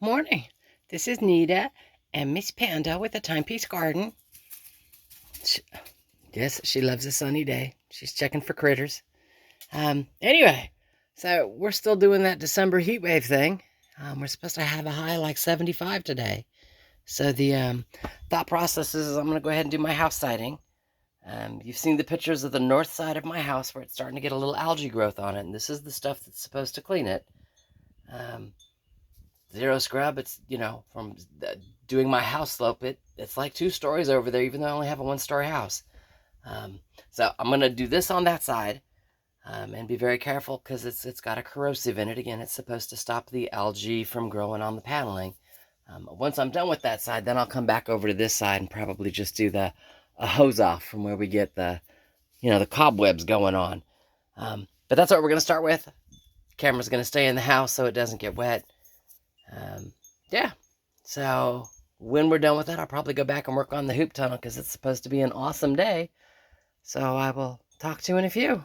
Morning. This is Nita and Miss Panda with the Timepiece Garden. Yes, she loves a sunny day. She's checking for critters. Anyway, so we're still doing that December heat wave thing. We're supposed to have a high like 75 today. So the thought process is I'm going to go ahead and do my house siding. You've seen the pictures of the north side of my house where it's starting to get a little algae growth on it, and this is the stuff that's supposed to clean it. Zero scrub. It's, from doing my house slope, it's like 2 stories over there, even though I only have a 1-story house. So I'm going to do this on that side, and be very careful because it's got a corrosive in it. Again, it's supposed to stop the algae from growing on the paneling. Once I'm done with that side, then I'll come back over to this side and probably just do a hose off from where we get the cobwebs going on. But that's what we're going to start with. Camera's going to stay in the house so it doesn't get wet. Yeah, so when we're done with that, I'll probably go back and work on the hoop tunnel because it's supposed to be an awesome day. So I will talk to you in a few.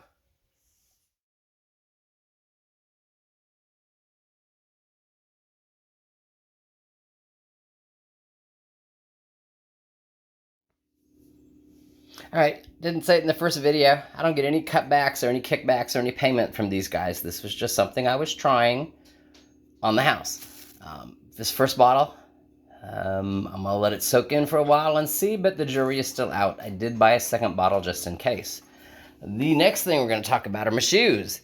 All right, didn't say it in the first video. I don't get any cutbacks or any kickbacks or any payment from these guys. This was just something I was trying on the house. This first bottle, I'm going to let it soak in for a while and see, but the jury is still out. I did buy a second bottle just in case. The next thing we're going to talk about are my shoes.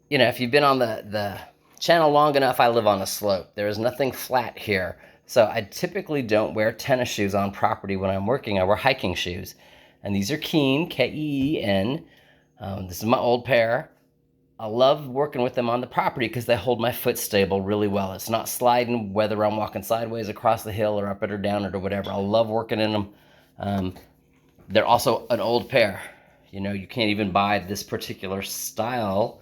If you've been on the channel long enough, I live on a slope. There is nothing flat here. So I typically don't wear tennis shoes on property when I'm working. I wear hiking shoes. And these are Keen, K-E-E-N. This is my old pair. I love working with them on the property because they hold my foot stable really well. It's not sliding whether I'm walking sideways across the hill or up it or down it or whatever. I love working in them. They're also an old pair. You can't even buy this particular style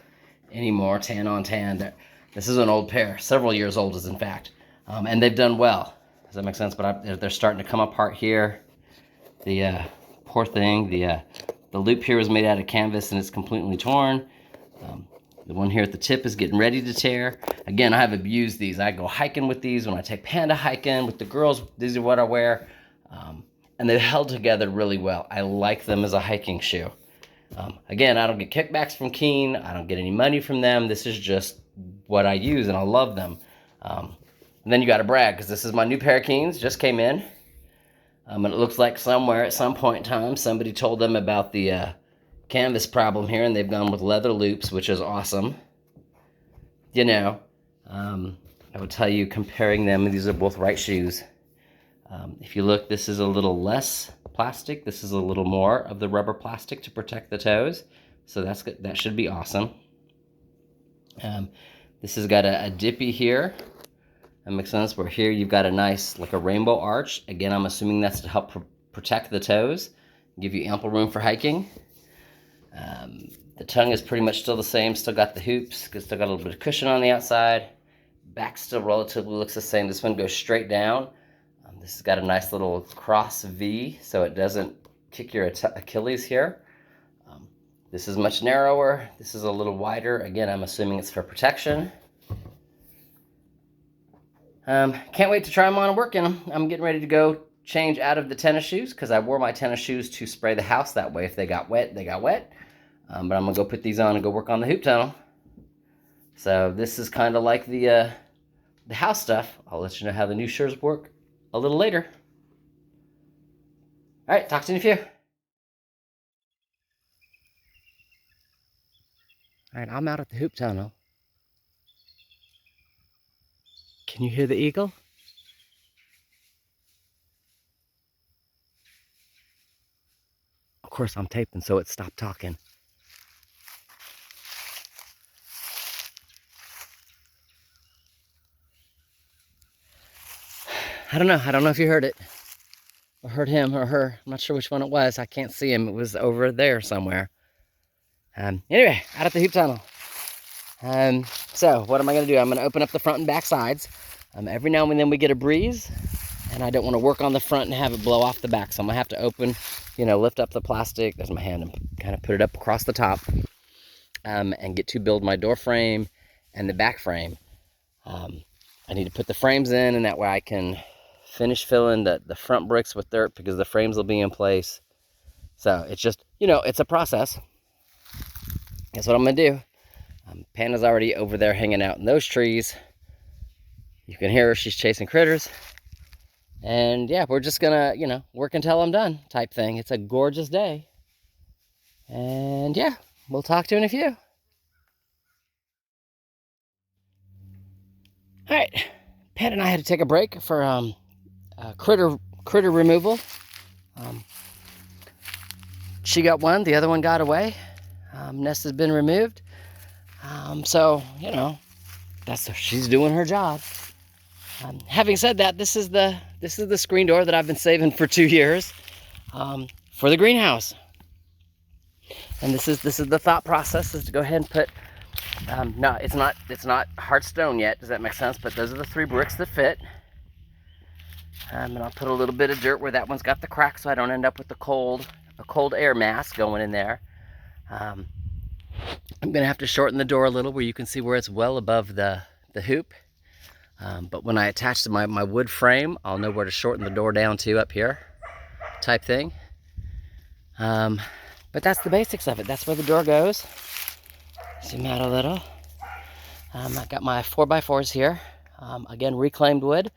anymore, tan on tan. This is an old pair, several years old in fact. And they've done well. Does that make sense? But they're starting to come apart here. The poor thing, the loop here was made out of canvas and it's completely torn. The one here at the tip is getting ready to tear. Again, I have abused these. I go hiking with these. When I take Panda hiking with the girls, these are what I wear. And they've held together really well. I like them as a hiking shoe. Again, I don't get kickbacks from Keen. I don't get any money from them. This is just what I use, and I love them. And then you got to brag, because this is my new pair of Keens. Just came in. And it looks like somewhere at some point in time, somebody told them about the canvas problem here, and they've gone with leather loops, which is awesome. I would tell you, comparing them, these are both right shoes. If you look, this is a little less plastic. This is a little more of the rubber plastic to protect the toes. So that's good. That should be awesome. This has got a dippy here. That makes sense. Where here you've got a nice, like a rainbow arch. Again, I'm assuming that's to help protect the toes, give you ample room for hiking. The tongue is pretty much still the same. Still got the hoops, still got a little bit of cushion on the outside. Back still relatively looks the same. This one goes straight down. This has got a nice little cross V, so it doesn't kick your Achilles here. This is much narrower. This is a little wider. Again, I'm assuming it's for protection. Can't wait to try them on and work in them. I'm getting ready to go change out of the tennis shoes because I wore my tennis shoes to spray the house. That way, if they got wet, they got wet. But I'm going to go put these on and go work on the hoop tunnel. So this is kind of like the house stuff. I'll let you know how the new shoes work a little later. All right, talk to you in a few. All right, I'm out at the hoop tunnel. Can you hear the eagle? Of course, I'm taping, so it stopped talking. I don't know if you heard it. Or heard him or her. I'm not sure which one it was. I can't see him. It was over there somewhere. Anyway, out at the hoop tunnel. So what am I going to do? I'm going to open up the front and back sides. Every now and then we get a breeze, and I don't want to work on the front and have it blow off the back. So I'm going to have to open, lift up the plastic. There's my hand, and kind of put it up across the top, and get to build my door frame and the back frame. I need to put the frames in, and that way I can finish filling the front bricks with dirt because the frames will be in place. So it's just, it's a process. That's what I'm gonna do. Panda's already over there hanging out in those trees. You can hear her, she's chasing critters. And yeah, we're just gonna, work until I'm done type thing. It's a gorgeous day. And yeah, we'll talk to you in a few. All right, Pat and I had to take a break for critter removal. She got one, the other one got away. Nest has been removed. So, she's doing her job. Having said that, this is the screen door that I've been saving for 2 years for the greenhouse. And this is the thought process, is to go ahead and put. No, it's not hard stone yet. Does that make sense? But those are the 3 bricks that fit. And I'll put a little bit of dirt where that one's got the crack, so I don't end up with a cold air mass going in there. I'm gonna have to shorten the door a little, where you can see where it's well above the hoop. But when I attach to my wood frame, I'll know where to shorten the door down to up here, type thing. But that's the basics of it. That's where the door goes. Zoom out a little. I've got my 4x4s here. Again, reclaimed wood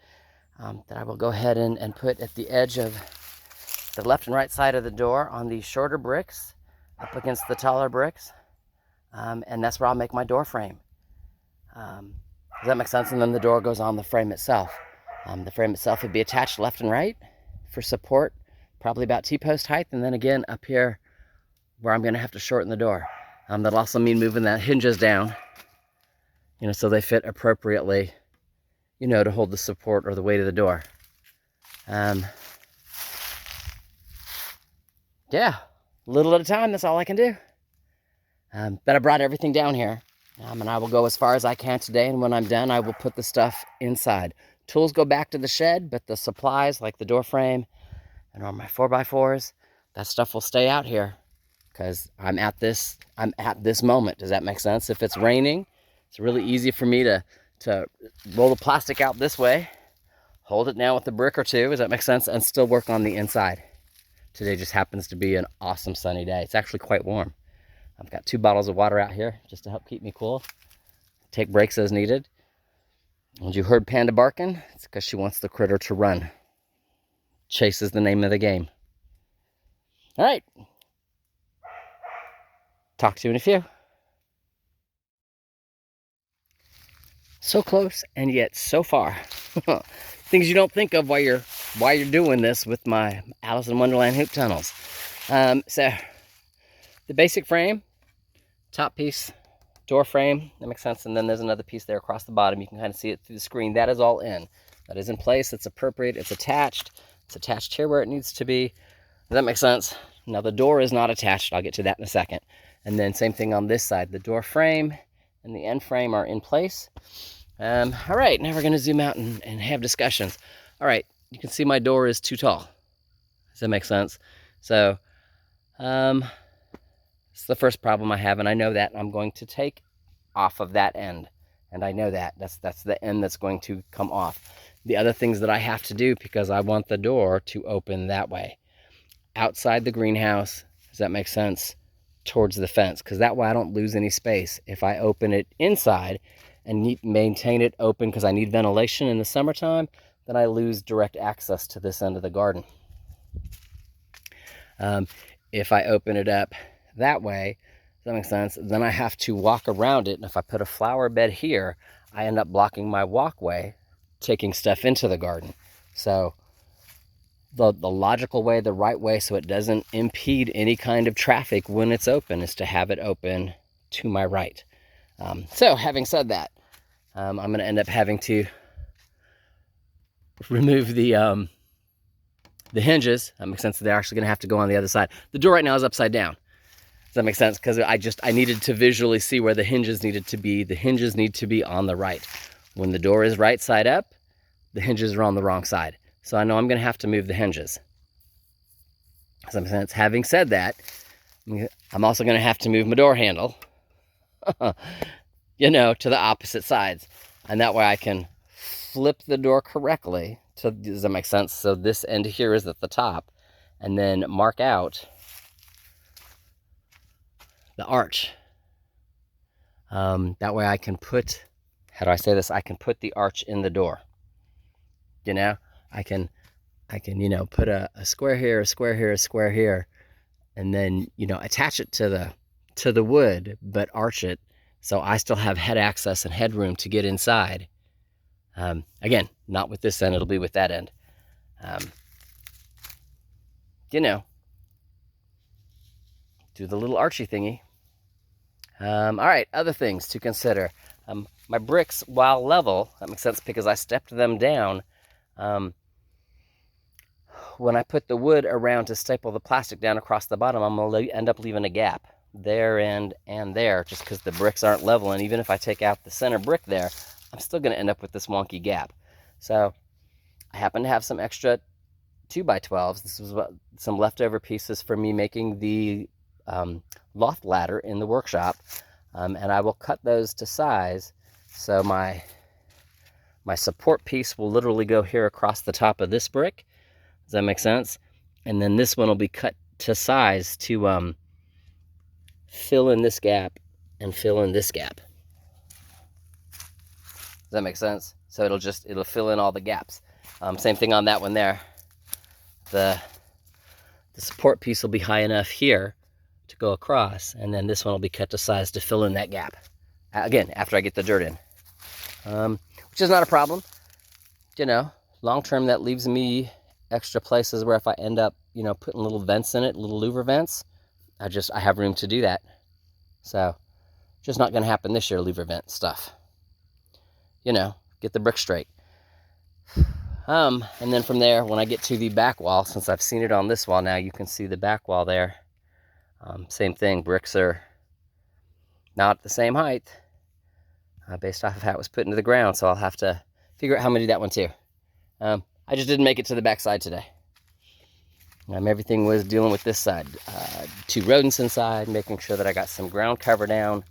that I will go ahead and put at the edge of the left and right side of the door on the shorter bricks up against the taller bricks. And that's where I'll make my door frame. Does that make sense? And then the door goes on the frame itself. The frame itself would be attached left and right for support, probably about T-post height. And then again up here where I'm going to have to shorten the door. That'll also mean moving the hinges down, so they fit appropriately, to hold the support or the weight of the door. Yeah, a little at a time, that's all I can do. But I brought everything down here. And I will go as far as I can today, and when I'm done, I will put the stuff inside. Tools go back to the shed, but the supplies, like the door frame and all my 4x4s, that stuff will stay out here, because I'm at this moment. Does that make sense? If it's raining, it's really easy for me to roll the plastic out this way, hold it down with a brick or two, does that make sense, and still work on the inside. Today just happens to be an awesome sunny day. It's actually quite warm. I've got 2 bottles of water out here just to help keep me cool. Take breaks as needed. And you heard Panda barking? It's because she wants the critter to run. Chase is the name of the game. All right. Talk to you in a few. So close and yet so far. Things you don't think of while you're doing this with my Alice in Wonderland hoop tunnels. So the basic frame, top piece, door frame, that makes sense. And then there's another piece there across the bottom. You can kind of see it through the screen. That is all in. That is in place. It's appropriate. It's attached. It's attached here where it needs to be. Does that make sense? Now the door is not attached. I'll get to that in a second. And then same thing on this side. The door frame and the end frame are in place. All right, now we're going to zoom out and have discussions. All right, you can see my door is too tall. Does that make sense? So, it's the first problem I have, and I know that. I'm going to take off of that end, and I know that. That's the end that's going to come off. The other things that I have to do, because I want the door to open that way. Outside the greenhouse, does that make sense? Towards the fence, because that way I don't lose any space. If I open it inside and maintain it open because I need ventilation in the summertime, then I lose direct access to this end of the garden. If I open it up that way, does that make sense? Then I have to walk around it, and if I put a flower bed here, I end up blocking my walkway, taking stuff into the garden. So the logical way, the right way, so it doesn't impede any kind of traffic when it's open, is to have it open to my right. So having said that, I'm going to end up having to remove the hinges. That makes sense. They're actually going to have to go on the other side. The door right now is upside down. Does that make sense? Because I needed to visually see where the hinges needed to be. The hinges need to be on the right. When the door is right side up, the hinges are on the wrong side. So I know I'm going to have to move the hinges. Does that make sense? Having said that, I'm also going to have to move my door handle, to the opposite sides. And that way I can flip the door correctly. So does that make sense? So this end here is at the top, and then mark out the arch. That way I can put, how do I say this? I can put the arch in the door. You know, I can, you know, put a square here, a square here, a square here, and then, you know, attach it to the wood, but arch it so I still have head access and headroom to get inside. Again, not with this end, it'll be with that end. You know, do the little archy thingy. All right, other things to consider. My bricks, while level, that makes sense because I stepped them down. When I put the wood around to staple the plastic down across the bottom, I'm going to end up leaving a gap there and there just because the bricks aren't level. And even if I take out the center brick there, I'm still going to end up with this wonky gap. So I happen to have some extra 2x12s. This was some leftover pieces for me making the loft ladder in the workshop. And I will cut those to size. So my support piece will literally go here across the top of this brick. Does that make sense? And then this one will be cut to size to fill in this gap and fill in this gap. Does that make sense? So it'll fill in all the gaps. Same thing on that one there. The support piece will be high enough here to go across, and then this one will be cut to size to fill in that gap. Again, after I get the dirt in. Which is not a problem. You know, long term that leaves me extra places where if I end up, you know, putting little vents in it, little louver vents, I have room to do that. So, just not going to happen this year, louver vent stuff. You know, get the brick straight. And then from there, when I get to the back wall, since I've seen it on this wall now, you can see the back wall there. Same thing, bricks are not the same height based off of how it was put into the ground, so I'll have to figure out how I'm going to do that one too. I just didn't make it to the back side today. Everything was dealing with this side. 2 rodents inside, making sure that I got some ground cover down,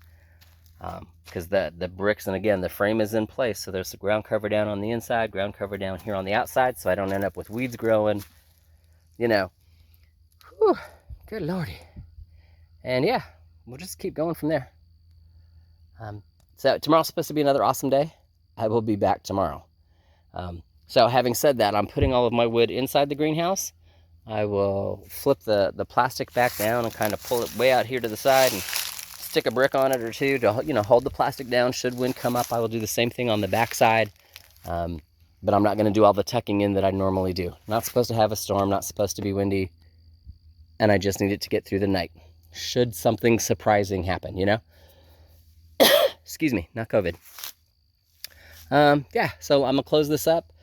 because the bricks, and again, the frame is in place, so there's the ground cover down on the inside, ground cover down here on the outside, so I don't end up with weeds growing, you know. Whew, good lordy. And yeah, we'll just keep going from there. So tomorrow's supposed to be another awesome day. I will be back tomorrow. So having said that, I'm putting all of my wood inside the greenhouse. I will flip the plastic back down and kind of pull it way out here to the side and stick a brick on it or two to, you know, hold the plastic down. Should wind come up, I will do the same thing on the back side. But I'm not going to do all the tucking in that I normally do. Not supposed to have a storm, not supposed to be windy. And I just need it to get through the night. Should something surprising happen, you know? Excuse me, not COVID. Yeah, so I'm going to close this up.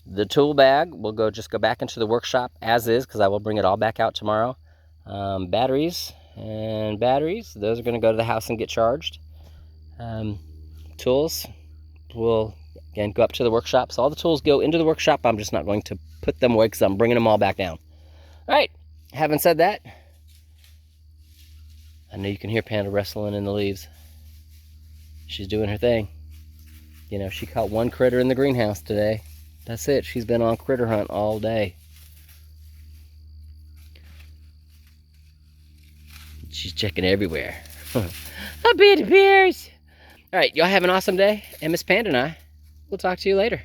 The tool bag will just go back into the workshop as is, because I will bring it all back out tomorrow. Batteries, those are going to go to the house and get charged. Tools will, again, go up to the workshop. So all the tools go into the workshop. I'm just not going to put them away because I'm bringing them all back down. All right, having said that, I know you can hear Panda wrestling in the leaves. She's doing her thing. You know, she caught one critter in the greenhouse today. That's it. She's been on critter hunt all day. She's checking everywhere. A bit of bears. All right, y'all have an awesome day. And Miss Panda and I will talk to you later.